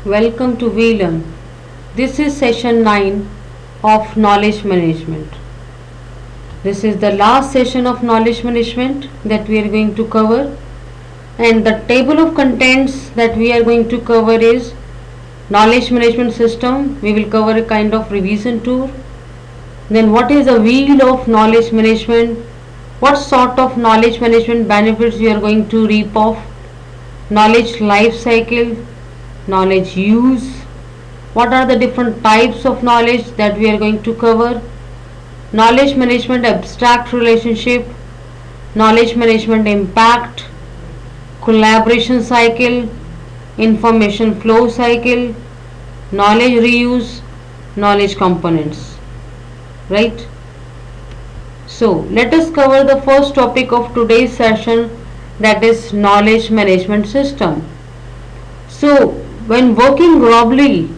Welcome to VLearn. This is session 9 of knowledge management. This is the last session of knowledge management that we are going to cover, and the table of contents that we are going to cover is knowledge management system. We will cover a kind of revision tour. Then what is the wheel of knowledge management? What sort of knowledge management benefits you are going to reap off? Knowledge life cycle, knowledge use, what are the different types of knowledge that we are going to cover, knowledge management abstract relationship, knowledge management impact, collaboration cycle, information flow cycle, knowledge reuse, knowledge components, right? So let us cover the first topic of today's session, that is knowledge management system. So when working globally,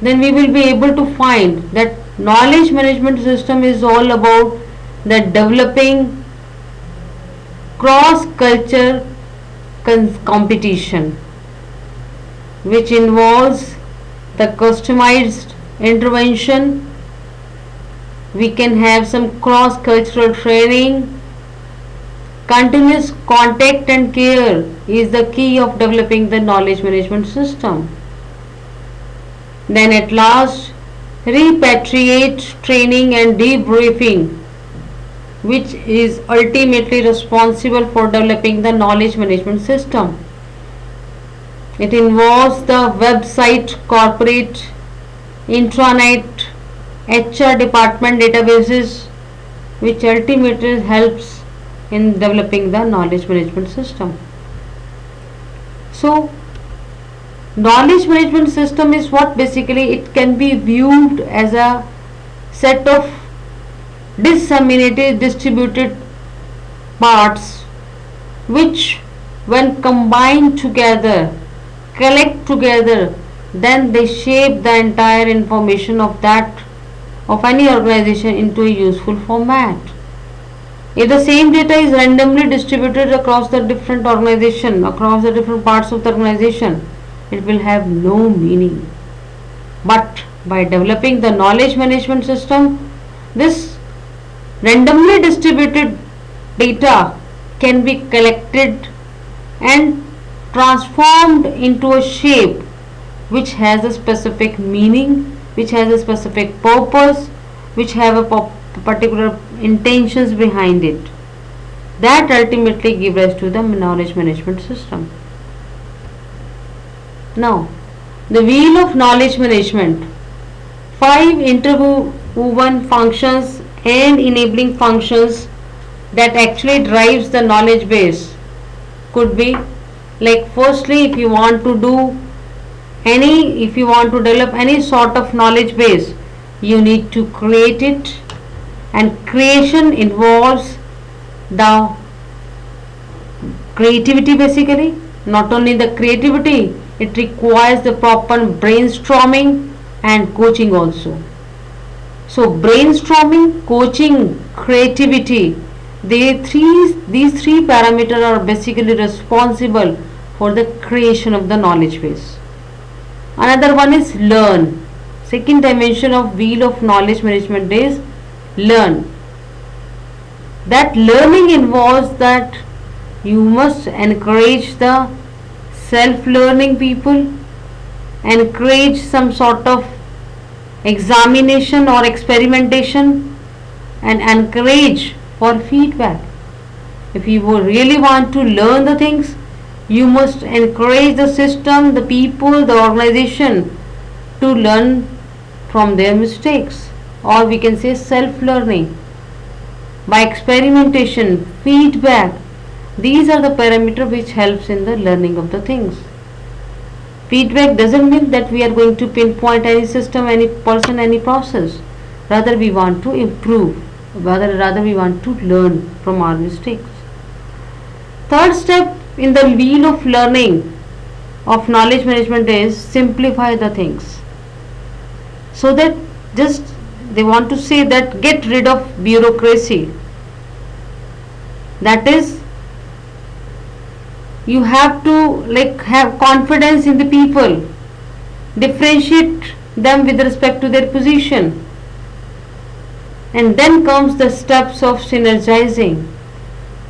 then we will be able to find that knowledge management system is all about the developing cross culture competition, which involves the customized intervention. We can have some cross cultural training. Continuous contact and care is the key of developing the knowledge management system. Then at last, repatriate training and debriefing, which is ultimately responsible for developing the knowledge management system. It involves the website, corporate, intranet, HR department databases, which ultimately helps in developing the knowledge management system. So knowledge management system is what basically it can be viewed as a set of disseminated distributed parts which when combined together, collect together, then they shape the entire information of any organization into a useful format. If the same data is randomly distributed across the different organization, across the different parts of the organization, it will have no meaning. But by developing the knowledge management system, this randomly distributed data can be collected and transformed into a shape which has a specific meaning, which has a specific purpose, which have a particular intentions behind it. That ultimately gives rise to the knowledge management system. Now, the wheel of knowledge management. 5 interwoven functions and enabling functions that actually drives the knowledge base could be like, firstly, if you want to develop any sort of knowledge base, you need to create it, and creation involves the creativity. Basically, not only the creativity, it requires the proper brainstorming and coaching also. So brainstorming, coaching, creativity, these three parameters are basically responsible for the creation of the knowledge base. Another one is learn. Second dimension of wheel of knowledge management is learn. That learning involves that you must encourage the self-learning people, encourage some sort of examination or experimentation, and encourage for feedback. If you really want to learn the things, you must encourage the system, the people, the organization to learn from their mistakes, or we can say self-learning by experimentation, feedback. These are the parameters which helps in the learning of the things. Feedback doesn't mean that we are going to pinpoint any system, any person, any process. Rather we want to improve, rather we want to learn from our mistakes. Third step in the wheel of learning of knowledge management is simplify the things. So that just they want to say that get rid of bureaucracy. That is, you have to have confidence in the people. differentiate them with respect to their position. And then comes the steps of synergizing,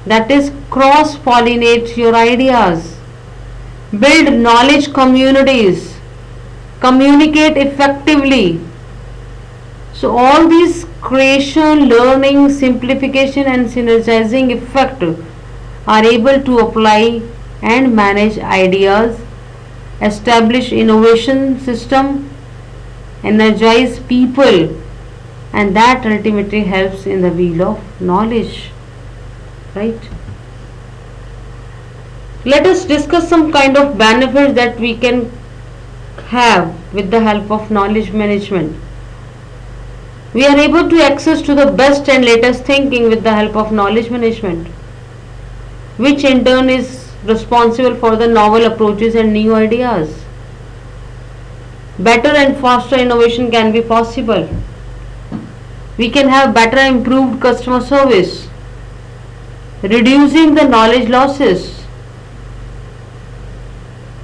that is cross pollinate your ideas, build knowledge communities, communicate effectively. So all these creation, learning, simplification and synergizing effect are able to apply and manage ideas, establish innovation system, energize people, and that ultimately helps in the wheel of knowledge, right? Let us discuss some kind of benefits that we can have with the help of knowledge management. We are able to access to the best and latest thinking with the help of knowledge management, which in turn is responsible for the novel approaches and new ideas. Better and faster innovation can be possible. We can have better improved customer service, reducing the knowledge losses.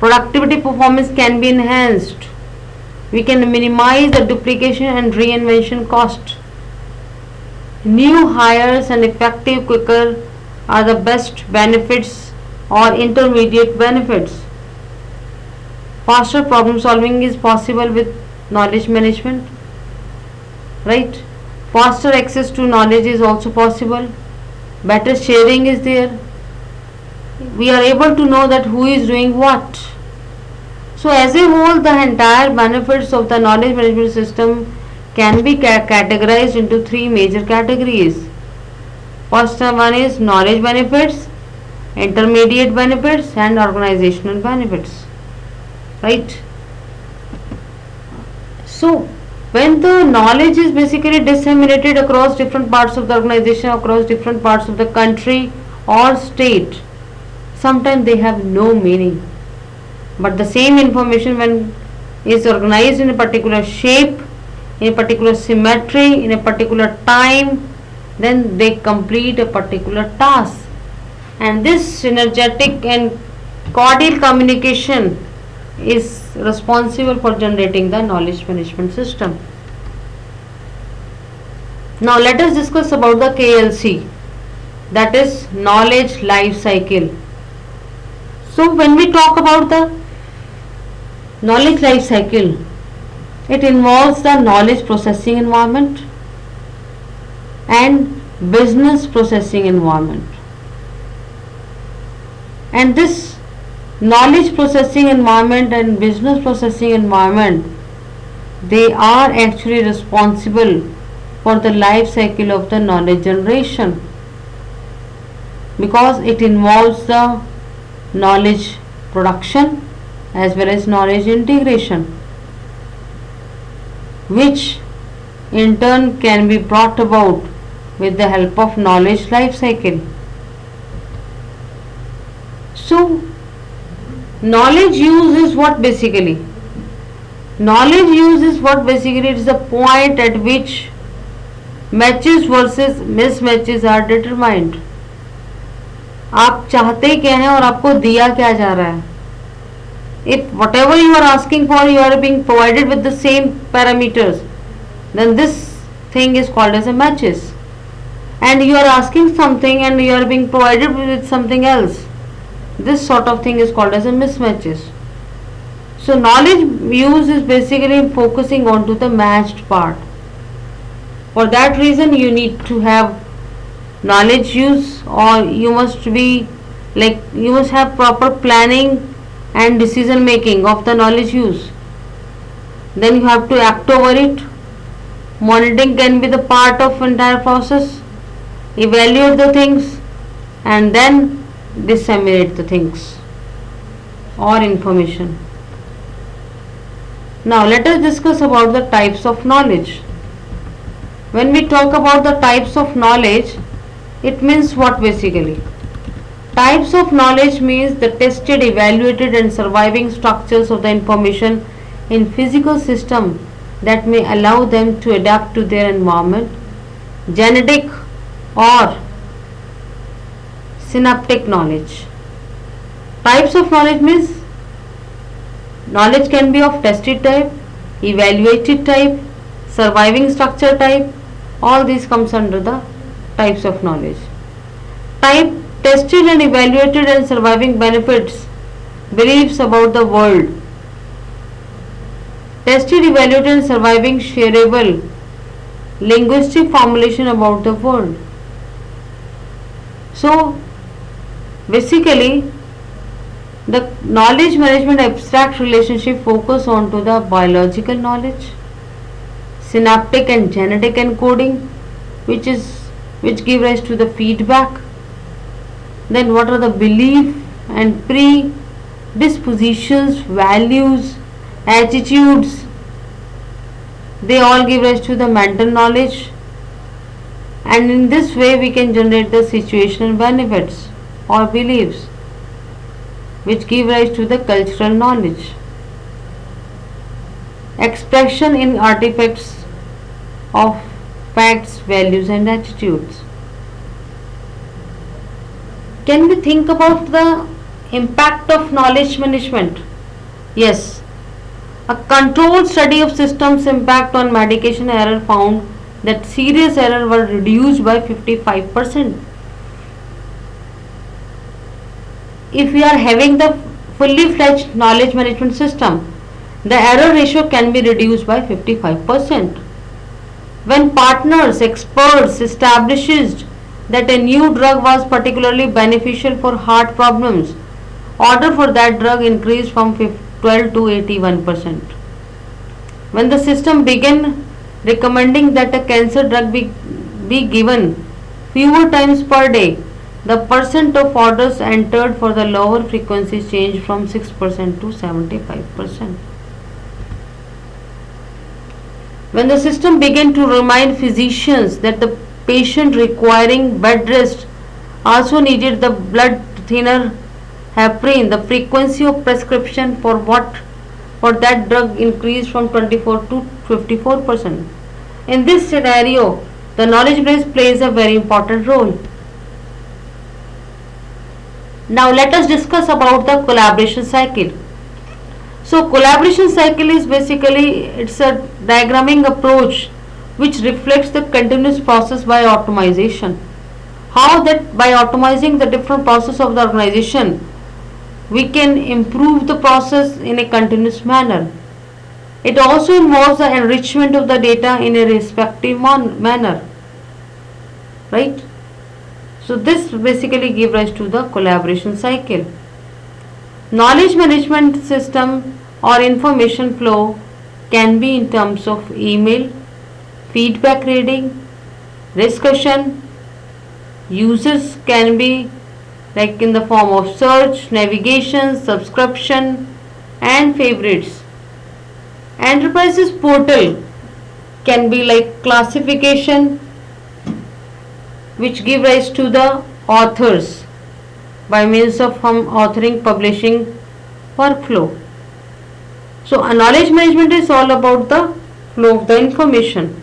Productivity performance can be enhanced. We can minimize the duplication and reinvention cost. New hires and effective quicker are the best benefits or intermediate benefits. Faster problem solving is possible with knowledge management, right? Faster access to knowledge is also possible. Better sharing is there. We are able to know that who is doing what. So as a whole, the entire benefits of the knowledge management system can be categorized into three major categories. First one is knowledge benefits, intermediate benefits and organizational benefits, right? So when the knowledge is basically disseminated across different parts of the organization, across different parts of the country or state, sometimes they have no meaning. But the same information, when is organized in a particular shape, in a particular symmetry, in a particular time, then they complete a particular task. And this synergetic and cordial communication is responsible for generating the knowledge management system. Now let us discuss about the KLC, that is knowledge life cycle. So when we talk about the knowledge life cycle, it involves the knowledge processing environment and business processing environment. And this knowledge processing environment and business processing environment, they are actually responsible for the life cycle of the knowledge generation, because it involves the knowledge production as well as knowledge integration, which in turn can be brought about with the help of knowledge life cycle. So knowledge use is what basically? Knowledge use is what basically it is the point at which matches versus mismatches are determined. आप चाहते क्या हैं और आपको दिया क्या जा रहा है. If whatever you are asking for, you are being provided with the same parameters, then this thing is called as a matches. And you are asking something and you are being provided with something else, this sort of thing is called as a mismatches. So knowledge use is basically focusing on to the matched part. For that reason you need to have knowledge use, or you must be like, you must have proper planning and decision making of the knowledge use. Then you have to act over it. Monitoring can be the part of entire process. Evaluate the things and then disseminate the things or information. Now let us discuss about the types of knowledge. When we talk about the types of knowledge, it means what basically? Types of knowledge means the tested, evaluated and surviving structures of the information in physical system that may allow them to adapt to their environment. Genetic or synaptic knowledge. Types of knowledge means Knowledge can be of tested type, evaluated type, surviving structure type. All these comes under the types of knowledge. Type: tested and evaluated and surviving benefits, beliefs about the world. Tested, evaluated and surviving shareable linguistic formulation about the world. So basically the knowledge management abstract relationship focus on to the biological knowledge, synaptic and genetic encoding, which give rise to the feedback. Then what are the belief and predispositions, values, attitudes, they all give rise to the mental knowledge, and in this way we can generate the situational benefits or beliefs which give rise to the cultural knowledge. Expression in artifacts of facts, values and attitudes. Can we think about the impact of knowledge management? Yes. A controlled study of systems impact on medication error found that serious error were reduced by 55%. If we are having the fully fledged knowledge management system, the error ratio can be reduced by 55%. When partners, experts established that a new drug was particularly beneficial for heart problems, order for that drug increased from 12 to 81%. When the system began recommending that a cancer drug be given fewer times per day, the percent of orders entered for the lower frequencies changed from 6% to 75%. When the system began to remind physicians that the patient requiring bed rest also needed the blood thinner heparin, the frequency of prescription for that drug increased from 24 to 54%. In this scenario, the knowledge base plays a very important role. Now let us discuss about the collaboration cycle. So collaboration cycle is basically, it's a diagramming approach which reflects the continuous process by automation. How that by automizing the different process of the organization, we can improve the process in a continuous manner. It also involves the enrichment of the data in a respective manner, right? So this basically gives rise to the collaboration cycle. Knowledge management system or information flow can be in terms of email, feedback reading, discussion. Users can be like in the form of search, navigation, subscription and favorites. Enterprises portal can be like classification, which give rise to the authors by means of authoring, publishing workflow. So a knowledge management is all about the flow of the information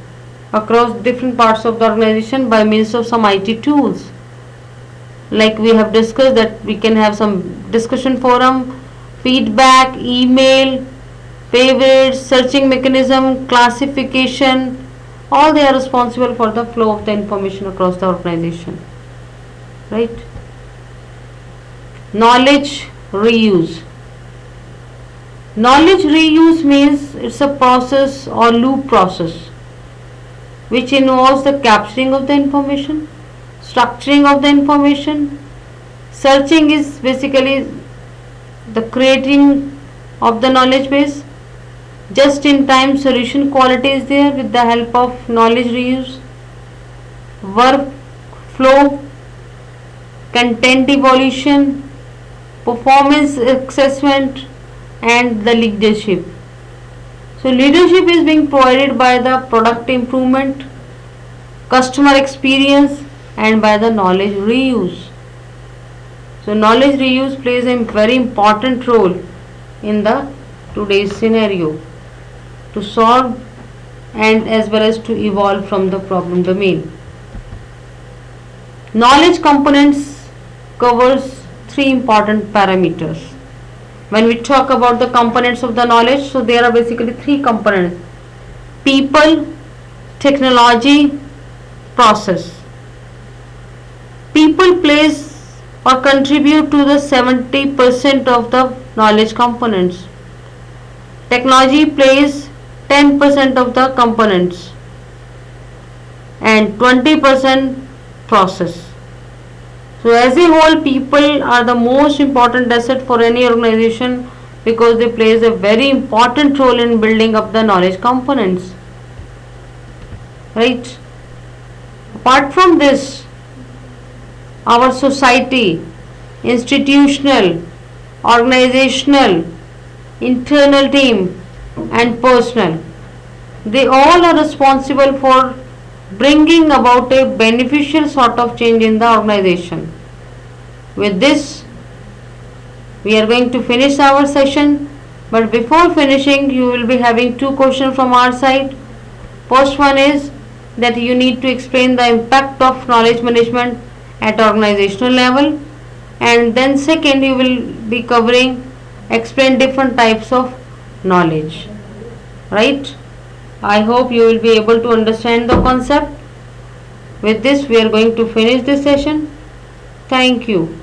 across different parts of the organization by means of some IT tools. Like we have discussed that we can have some discussion forum, feedback, email, favorites, searching mechanism, classification, all they are responsible for the flow of the information across the organization, right? Knowledge reuse. Knowledge reuse means it's a process or loop process which involves the capturing of the information, structuring of the information. Searching is basically the creating of the knowledge base. Just in time solution quality is there with the help of knowledge reuse. Workflow, content evolution, performance assessment and the leadership. So leadership is being provided by the product improvement, customer experience and by the knowledge reuse. So knowledge reuse plays a very important role in the today's scenario to solve and as well as to evolve from the problem domain. Knowledge components covers three important parameters. When we talk about the components of the knowledge, so there are basically three components: people, technology, process. People plays or contribute to the 70% of the knowledge components. Technology plays 10% of the components and 20% process. So as a whole, people are the most important asset for any organization because they plays a very important role in building up the knowledge components, right? Apart from this, our society, institutional, organizational, internal team and personal, they all are responsible for bringing about a beneficial sort of change in the organization. With this, we are going to finish our session, but before finishing, you will be having two questions from our side. First one is that you need to explain the impact of knowledge management at organizational level, and then second you will be covering explain different types of knowledge, right? I hope you will be able to understand the concept. With this, we are going to finish this session. Thank you.